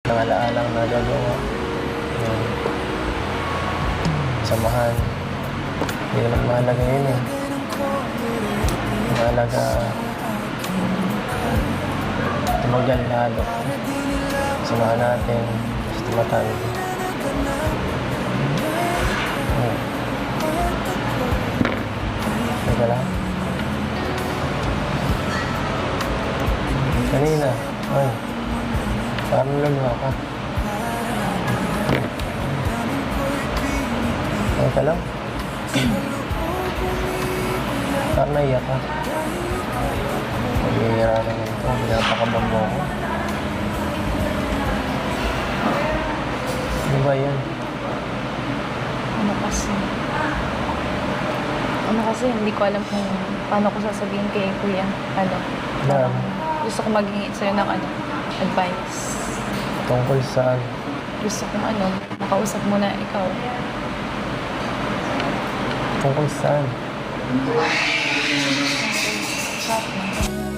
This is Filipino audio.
ng alaalang nagagawa. Yung samahan. Hindi naman mahalaga yun eh. Mahalaga tumagal lalo. Samahan natin. Tapos tumatan. Teka lang. Kanina. Ay. Parang luluha ka. Teka lang. Parang naiyak ka. Pag-iira naman ito. Pinapakabang mo ako. Ano ba yan? Ano kasi, hindi ko alam kung paano ko sasabihin kay Kuya. Na, Gusto ko maging sa'yo ng advice. tungkol saan? Gusto kong makausap mo na ikaw. Tungkol saan? Shop.